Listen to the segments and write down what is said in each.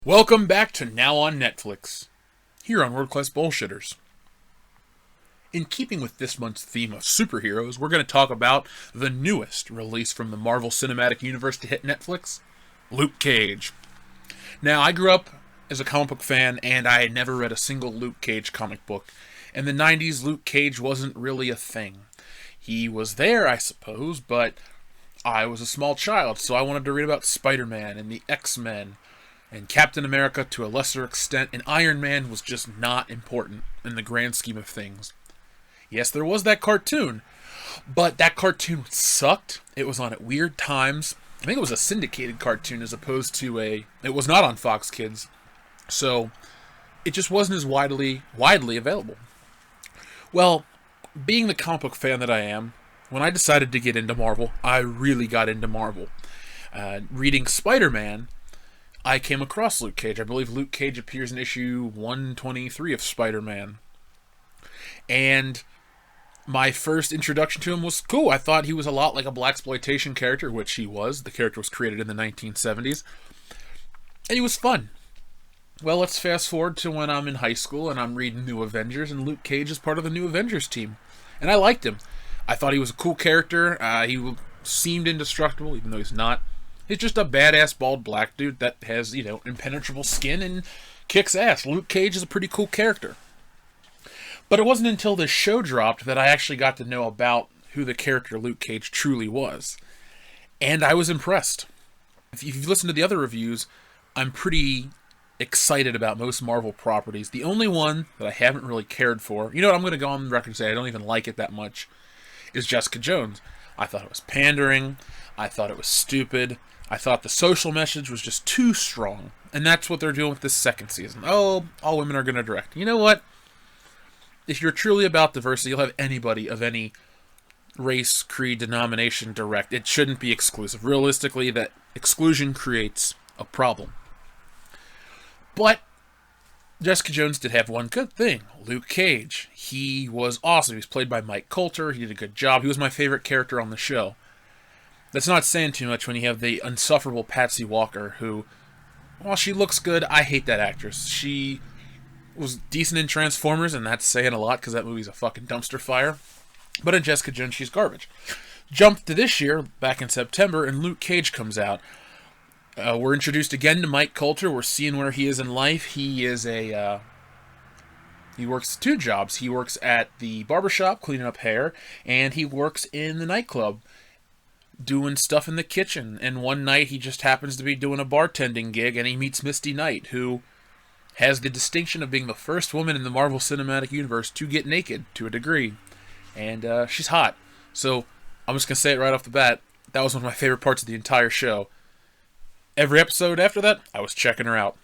Welcome back to Now on Netflix, here on World Class Bullshitters. In keeping with this month's theme of superheroes, we're going to talk about the newest release from the Marvel Cinematic Universe to hit Netflix, Luke Cage. Now, I grew up as a comic book fan, and I had never read a single Luke Cage comic book. In the 90s, Luke Cage wasn't really a thing. He was there, I suppose, but I was a small child, so I wanted to read about Spider-Man and the X-Men, and Captain America to a lesser extent, and Iron Man was just not important in the grand scheme of things. Yes, there was that cartoon, but that cartoon sucked. It was on at weird times. I think it was a syndicated cartoon as opposed to it was not on Fox Kids, so it just wasn't as widely available. Well, being the comic book fan that I am, when I decided to get into Marvel, I really got into Marvel. Reading Spider-Man, I came across Luke Cage. I believe Luke Cage appears in issue 123 of Spider-Man. And my first introduction to him was cool. I thought he was a lot like a blaxploitation character, which he was. The character was created in the 1970s. And he was fun. Well, let's fast forward to when I'm in high school and I'm reading New Avengers, and Luke Cage is part of the New Avengers team. And I liked him. I thought he was a cool character. He seemed indestructible, even though he's not. He's just a badass bald black dude that has, impenetrable skin and kicks ass. Luke Cage is a pretty cool character. But it wasn't until this show dropped that I actually got to know about who the character Luke Cage truly was. And I was impressed. If you've listened to the other reviews, I'm pretty excited about most Marvel properties. The only one that I haven't really cared for, I'm going to go on the record and say I don't even like it that much, is Jessica Jones. I thought it was pandering. I thought it was stupid. I thought the social message was just too strong. And that's what they're doing with this second season. Oh, all women are going to direct. You know what? If you're truly about diversity, you'll have anybody of any race, creed, denomination direct. It shouldn't be exclusive. Realistically, that exclusion creates a problem. But Jessica Jones did have one good thing. Luke Cage. He was awesome. He was played by Mike Coulter. He did a good job. He was my favorite character on the show. That's not saying too much when you have the insufferable Patsy Walker, who, while she looks good, I hate that actress. She was decent in Transformers, and that's saying a lot because that movie's a fucking dumpster fire. But in Jessica Jones, she's garbage. Jump to this year, back in September, and Luke Cage comes out. We're introduced again to Mike Coulter. We're seeing where he is in life. He is he works two jobs. He works at the barbershop, cleaning up hair, and he works in the nightclub, doing stuff in the kitchen. And one night he just happens to be doing a bartending gig, and he meets Misty Knight, who has the distinction of being the first woman in the Marvel Cinematic Universe to get naked, to a degree. And she's hot. So I'm just going to say it right off the bat, that was one of my favorite parts of the entire show. Every episode after that, I was checking her out.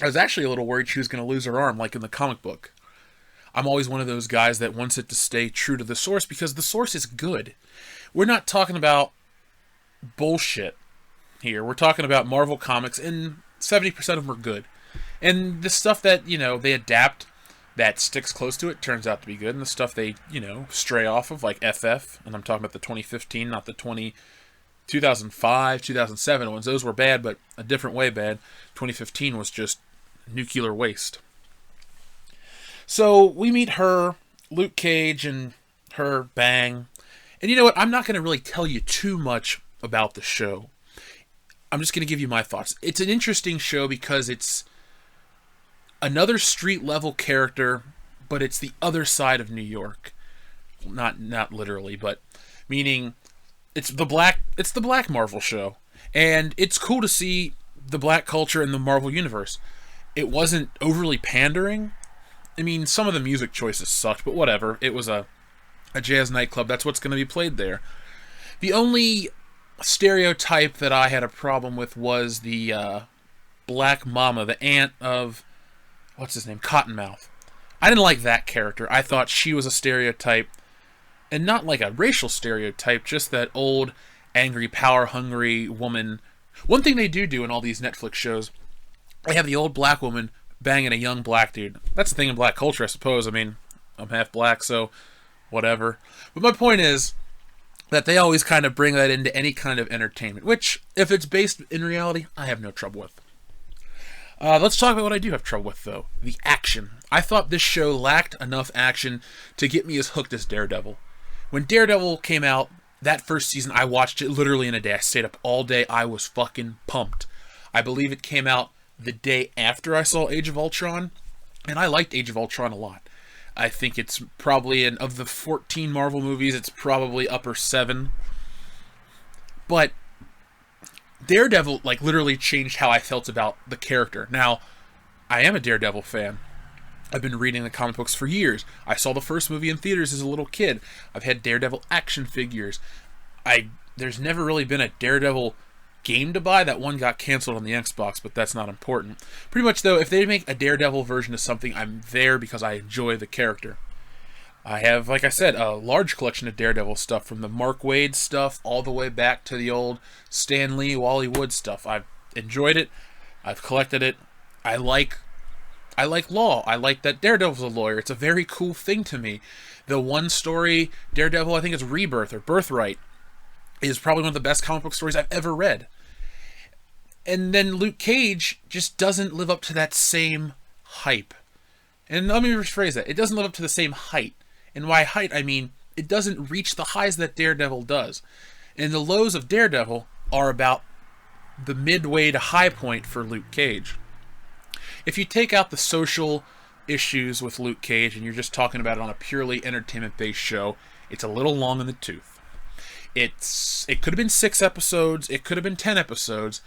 I was actually a little worried she was going to lose her arm, like in the comic book. I'm always one of those guys that wants it to stay true to the source, because the source is good. We're not talking about bullshit here. We're talking about Marvel comics, and 70% of them are good. And the stuff that, they adapt that sticks close to it turns out to be good. And the stuff they, stray off of, like FF, and I'm talking about the 2015, not the 2005, 2007 ones. Those were bad, but a different way bad. 2015 was just nuclear waste. So we meet her, Luke Cage, and her bang. And you know what? I'm not going to really tell you too much about the show. I'm just going to give you my thoughts. It's an interesting show because it's another street-level character, but it's the other side of New York. Not literally, but meaning it's the black Marvel show. And it's cool to see the black culture in the Marvel universe. It wasn't overly pandering. I mean, some of the music choices sucked, but whatever. It was a jazz nightclub. That's what's going to be played there. The only stereotype that I had a problem with was the Black Mama, the aunt of, what's his name, Cottonmouth. I didn't like that character. I thought she was a stereotype, and not like a racial stereotype, just that old, angry, power-hungry woman. One thing they do in all these Netflix shows, they have the old black woman banging a young black dude. That's the thing in black culture, I suppose. I mean, I'm half black, so whatever. But my point is that they always kind of bring that into any kind of entertainment, which, if it's based in reality, I have no trouble with. Let's talk about what I do have trouble with, though. The action. I thought this show lacked enough action to get me as hooked as Daredevil. When Daredevil came out, that first season, I watched it literally in a day. I stayed up all day. I was fucking pumped. I believe it came out the day after I saw Age of Ultron, and I liked Age of Ultron a lot. I think it's probably, of the 14 Marvel movies, it's probably upper 7. But Daredevil, literally changed how I felt about the character. Now, I am a Daredevil fan. I've been reading the comic books for years. I saw the first movie in theaters as a little kid. I've had Daredevil action figures. There's never really been a Daredevil game to buy. That one got canceled on the Xbox, but that's not important. Pretty much, though, if they make a Daredevil version of something, I'm there because I enjoy the character. I have, like I said, a large collection of Daredevil stuff, from the Mark Waid stuff all the way back to the old Stan Lee, Wally Wood stuff. I've enjoyed it. I've collected it. I like law. I like that Daredevil's a lawyer. It's a very cool thing to me. The one story, Daredevil, I think it's Rebirth or Birthright, is probably one of the best comic book stories I've ever read. And then Luke Cage just doesn't live up to that same hype. And let me rephrase that. It doesn't live up to the same height. And by height, I mean it doesn't reach the highs that Daredevil does. And the lows of Daredevil are about the midway to high point for Luke Cage. If you take out the social issues with Luke Cage and you're just talking about it on a purely entertainment-based show, it's a little long in the tooth. It could have been 6 episodes. It could have been 10 episodes.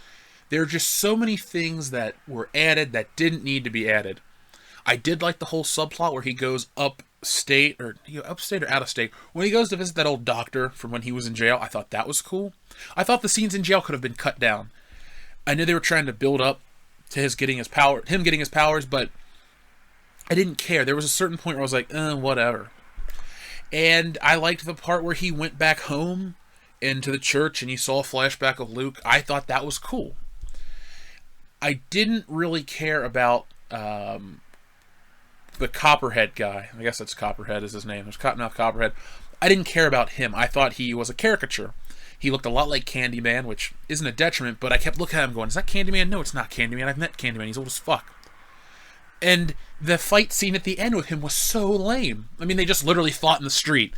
There are just so many things that were added that didn't need to be added. I did like the whole subplot where he goes upstate or out of state. When he goes to visit that old doctor from when he was in jail, I thought that was cool. I thought the scenes in jail could have been cut down. I knew they were trying to build up to him getting his powers, but I didn't care. There was a certain point where I was like, whatever. And I liked the part where he went back home into the church and he saw a flashback of Luke. I thought that was cool. I didn't really care about the Copperhead guy. I guess that's Copperhead is his name. There's Cottonmouth Copperhead. I didn't care about him. I thought he was a caricature. He looked a lot like Candyman, which isn't a detriment, but I kept looking at him going, is that Candyman? No, it's not Candyman. I've met Candyman. He's old as fuck. And the fight scene at the end with him was so lame. I mean, they just literally fought in the street.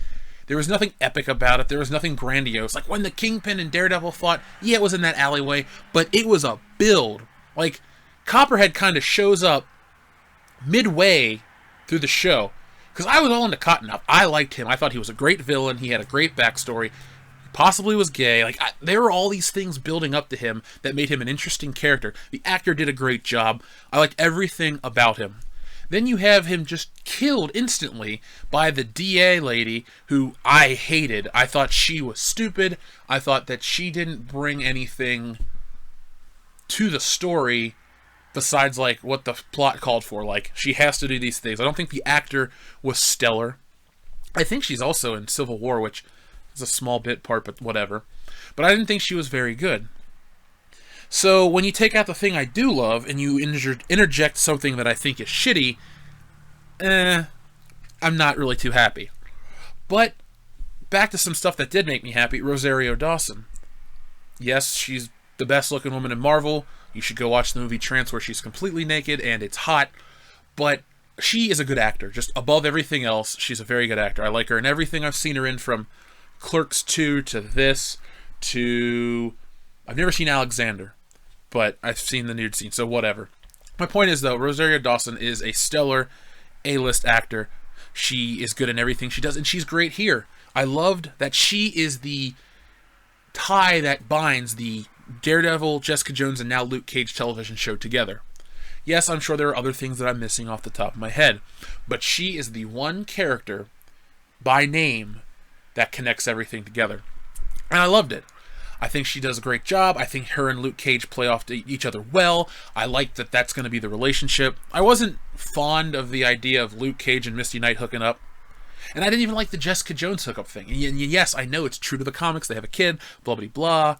There was nothing epic about it. There was nothing grandiose. Like when the Kingpin and Daredevil fought, yeah, it was in that alleyway, but it was a build. Like, Copperhead kind of shows up midway through the show. Because I was all into Cottonmouth. I liked him. I thought he was a great villain. He had a great backstory. Possibly was gay. There were all these things building up to him that made him an interesting character. The actor did a great job. I liked everything about him. Then you have him just killed instantly by the DA lady who I hated. I thought she was stupid. I thought that she didn't bring anything to the story besides what the plot called for. She has to do these things. I don't think the actor was stellar. I think she's also in Civil War, which is a small bit part, but whatever. But I didn't think she was very good. So when you take out the thing I do love and you interject something that I think is shitty, I'm not really too happy. But back to some stuff that did make me happy. Rosario Dawson. Yes, she's the best looking woman in Marvel. You should go watch the movie Trance where she's completely naked and it's hot. But she is a good actor. Just above everything else, she's a very good actor. I like her in everything I've seen her in, from Clerks 2 to this to... I've never seen Alexander, but I've seen the nude scene, so whatever. My point is, though, Rosario Dawson is a stellar A-list actor. She is good in everything she does, and she's great here. I loved that she is the tie that binds the Daredevil, Jessica Jones, and now Luke Cage television show together. Yes, I'm sure there are other things that I'm missing off the top of my head, but she is the one character by name that connects everything together. And I loved it. I think she does a great job. I think her and Luke Cage play off to each other well. I like that that's going to be the relationship. I wasn't fond of the idea of Luke Cage and Misty Knight hooking up. And I didn't even like the Jessica Jones hookup thing. And yes, I know it's true to the comics. They have a kid, blah, blah, blah.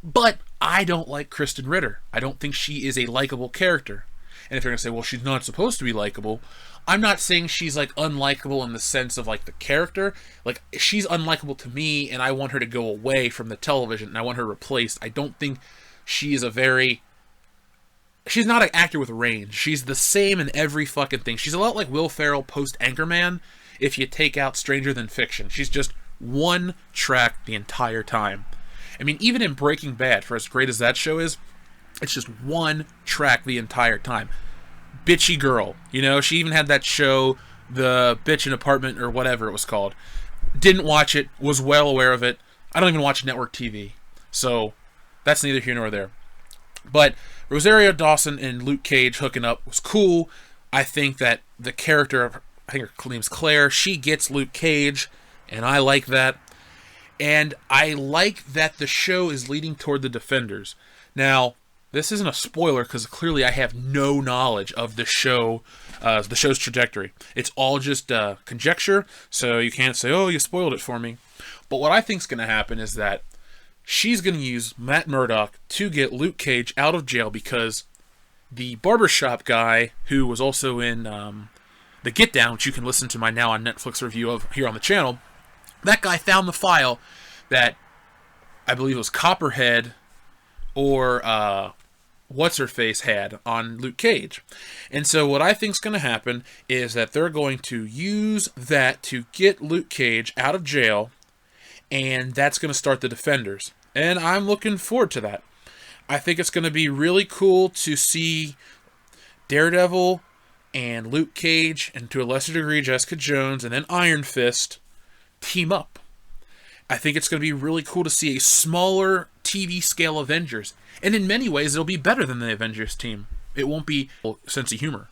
But I don't like Kristen Ritter. I don't think she is a likable character. And if you're going to say, well, she's not supposed to be likable, I'm not saying she's unlikable in the sense of the character. She's unlikable to me, and I want her to go away from the television, and I want her replaced. I don't think she is a very she's not an actor with range. She's the same in every fucking thing. She's a lot like Will Ferrell post Anchorman if you take out Stranger Than Fiction. She's just one track the entire time. I mean, even in Breaking Bad, for as great as that show is, it's just one track the entire time. Bitchy girl. You know, she even had that show, The Bitchin' Apartment or whatever it was called. Didn't watch it, was well aware of it. I don't even watch network TV. So, that's neither here nor there. But Rosario Dawson and Luke Cage hooking up was cool. I think that the character, I think her name's Claire, she gets Luke Cage, and I like that. And I like that the show is leading toward the Defenders. Now, this isn't a spoiler because clearly I have no knowledge of the show's trajectory. It's all just conjecture, so you can't say, oh, you spoiled it for me. But what I think is going to happen is that she's going to use Matt Murdock to get Luke Cage out of jail because the barbershop guy, who was also in The Get Down, which you can listen to my now on Netflix review of here on the channel, that guy found the file that I believe it was Copperhead or What's-Her-Face had on Luke Cage. And so what I think is going to happen is that they're going to use that to get Luke Cage out of jail, and that's going to start the Defenders. And I'm looking forward to that. I think it's going to be really cool to see Daredevil and Luke Cage, and to a lesser degree Jessica Jones, and then Iron Fist team up. I think it's going to be really cool to see a smaller TV scale Avengers. And in many ways, it'll be better than the Avengers team. It won't be a sense of humor.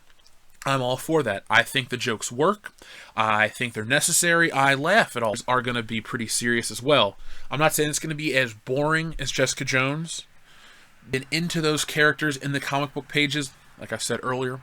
I'm all for that. I think the jokes work. I think they're necessary. I laugh at all. Are going to be pretty serious as well. I'm not saying it's going to be as boring as Jessica Jones. Been into those characters in the comic book pages, like I said earlier.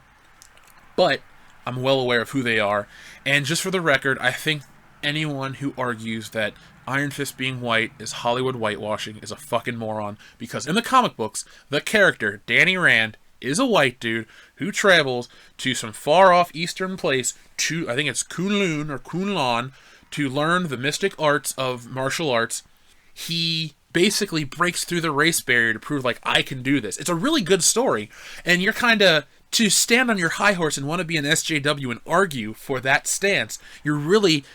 But I'm well aware of who they are. And just for the record, I think anyone who argues that Iron Fist being white is Hollywood whitewashing is a fucking moron. Because in the comic books, the character, Danny Rand, is a white dude who travels to some far-off eastern place, to, I think it's Kunlun or Kunlun, to learn the mystic arts of martial arts. He basically breaks through the race barrier to prove, like, I can do this. It's a really good story, and you're kind of, to stand on your high horse and want to be an SJW and argue for that stance, you're really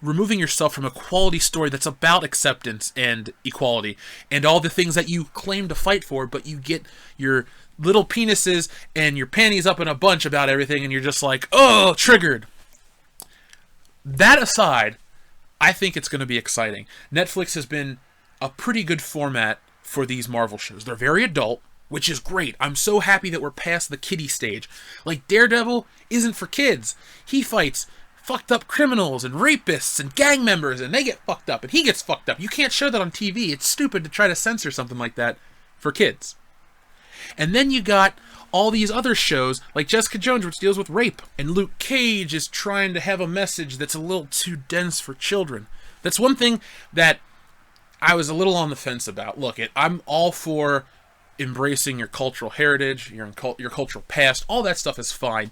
removing yourself from a quality story that's about acceptance and equality and all the things that you claim to fight for, but you get your little penises and your panties up in a bunch about everything, and you're just like, oh, triggered. That aside, I think it's going to be exciting. Netflix has been a pretty good format for these Marvel shows. They're very adult, which is great. I'm so happy that we're past the kiddie stage. Like, Daredevil isn't for kids. He fights fucked up criminals and rapists and gang members, and they get fucked up, and he gets fucked up. You can't show that on TV. It's stupid to try to censor something like that for kids. And then you got all these other shows, like Jessica Jones, which deals with rape, and Luke Cage is trying to have a message that's a little too dense for children. That's one thing that I was a little on the fence about. Look, I'm all for embracing your cultural heritage, your cultural past. All that stuff is fine.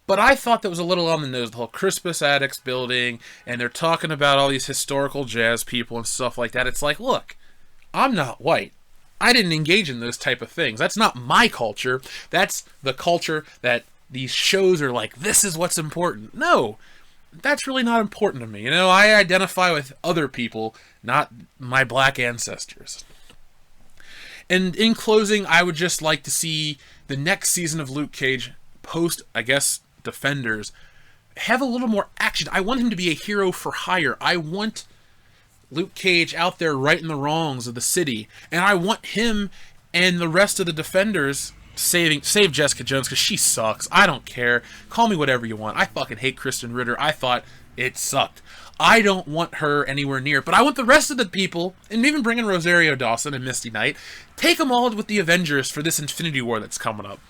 But I thought that was a little on the nose, the whole Crispus Attucks building, and they're talking about all these historical jazz people and stuff like that. It's like, look, I'm not white. I didn't engage in those type of things. That's not my culture. That's the culture that these shows are like, this is what's important. No, that's really not important to me. You know, I identify with other people, not my black ancestors. And in closing, I would just like to see the next season of Luke Cage post, I guess, Defenders, have a little more action. I want him to be a hero for hire. I want Luke Cage out there righting the wrongs of the city, and I want him and the rest of the Defenders save Jessica Jones, because she sucks. I don't care. Call me whatever you want. I fucking hate Kristen Ritter. I thought it sucked. I don't want her anywhere near, but I want the rest of the people, and even bring in Rosario Dawson and Misty Knight, take them all with the Avengers for this Infinity War that's coming up.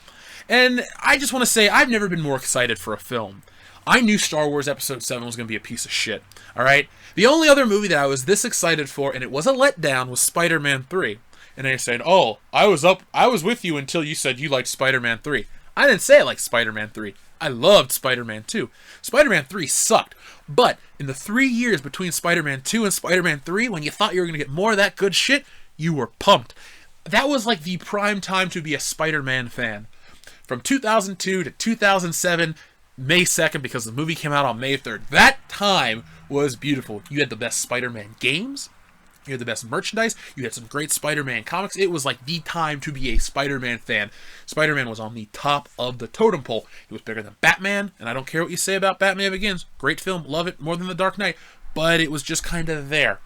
And I just want to say, I've never been more excited for a film. I knew Star Wars Episode 7 was going to be a piece of shit, alright? The only other movie that I was this excited for, and it was a letdown, was Spider-Man 3. And they said, oh, I was with you until you said you liked Spider-Man 3. I didn't say I liked Spider-Man 3. I loved Spider-Man 2. Spider-Man 3 sucked. But in the 3 years between Spider-Man 2 and Spider-Man 3, when you thought you were going to get more of that good shit, you were pumped. that was like the prime time to be a Spider-Man fan. From 2002 to 2007, May 2nd, because the movie came out on May 3rd. That time was beautiful. You had the best Spider-Man games. You had the best merchandise. You had some great Spider-Man comics. It was like the time to be a Spider-Man fan. Spider-Man was on the top of the totem pole. It was bigger than Batman, and I don't care what you say about Batman Begins. Great film. Love it more than The Dark Knight. But it was just kind of there.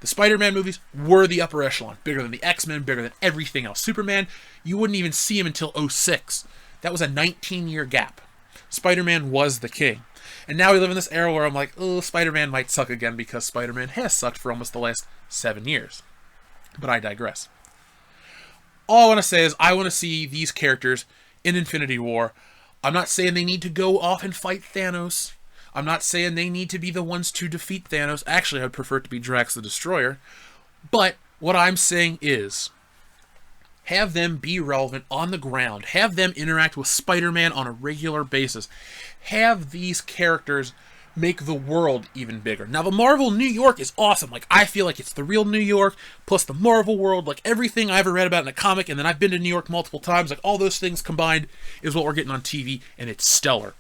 The Spider-Man movies were the upper echelon. Bigger than the X-Men, bigger than everything else. Superman, you wouldn't even see him until 2006. That was a 19-year gap. Spider-Man was the king. And now we live in this era where I'm like, oh, Spider-Man might suck again because Spider-Man has sucked for almost the last 7 years. But I digress. All I want to say is I want to see these characters in Infinity War. I'm not saying they need to go off and fight Thanos. I'm not saying they need to be the ones to defeat Thanos. Actually, I'd prefer it to be Drax the Destroyer. But what I'm saying is, have them be relevant on the ground. Have them interact with Spider-Man on a regular basis. Have these characters make the world even bigger. Now, the Marvel New York is awesome. Like, I feel like it's the real New York, plus the Marvel world, like everything I ever read about in a comic, and then I've been to New York multiple times. Like, all those things combined is what we're getting on TV, and it's stellar.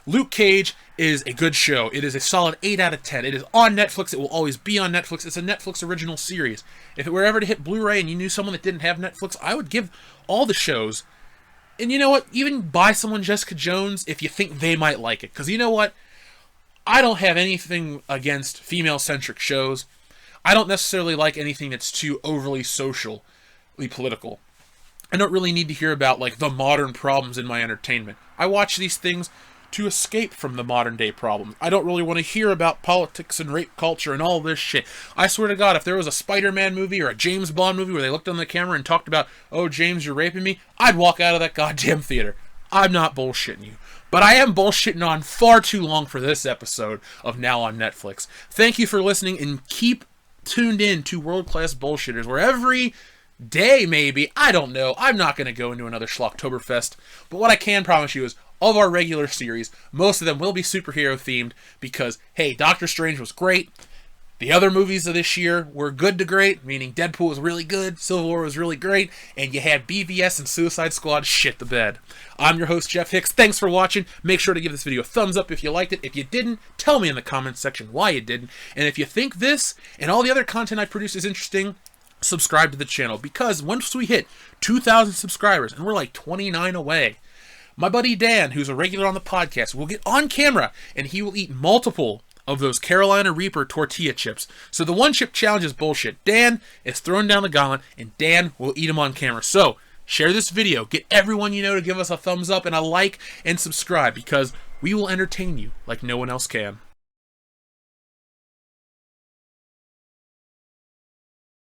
Luke Cage is a good show. It is a solid 8 out of 10. It is on Netflix. It will always be on Netflix. It's a Netflix original series. If it were ever to hit Blu-ray and you knew someone that didn't have Netflix, I would give all the shows. And you know what? Even buy someone Jessica Jones if you think they might like it. Because you know what? I don't have anything against female-centric shows. I don't necessarily like anything that's too overly socially political. I don't really need to hear about, like, the modern problems in my entertainment. I watch these things to escape from the modern day problems. I don't really want to hear about politics and rape culture and all this shit. I swear to God, if there was a Spider-Man movie or a James Bond movie where they looked on the camera and talked about, oh, James, you're raping me, I'd walk out of that goddamn theater. I'm not bullshitting you. But I am bullshitting on far too long for this episode of Now on Netflix. Thank you for listening, and keep tuned in to World Class Bullshitters, where every day, maybe, I don't know, I'm not going to go into another Schlocktoberfest, but what I can promise you is, of our regular series, most of them will be superhero themed because, hey, Doctor Strange was great. The other movies of this year were good to great, meaning Deadpool was really good, Civil War was really great, and you had BVS and Suicide Squad shit the bed. I'm your host, Jeff Hicks. Thanks for watching. Make sure to give this video a thumbs up if you liked it. If you didn't, tell me in the comments section why you didn't. And if you think this and all the other content I produce is interesting, subscribe to the channel, because once we hit 2,000 subscribers, and we're like 29 away, my buddy Dan, who's a regular on the podcast, will get on camera, and he will eat multiple of those Carolina Reaper tortilla chips. So the one chip challenge is bullshit. Dan is throwing down the gauntlet, and Dan will eat them on camera. So share this video. Get everyone you know to give us a thumbs up and a like and subscribe, because we will entertain you like no one else can.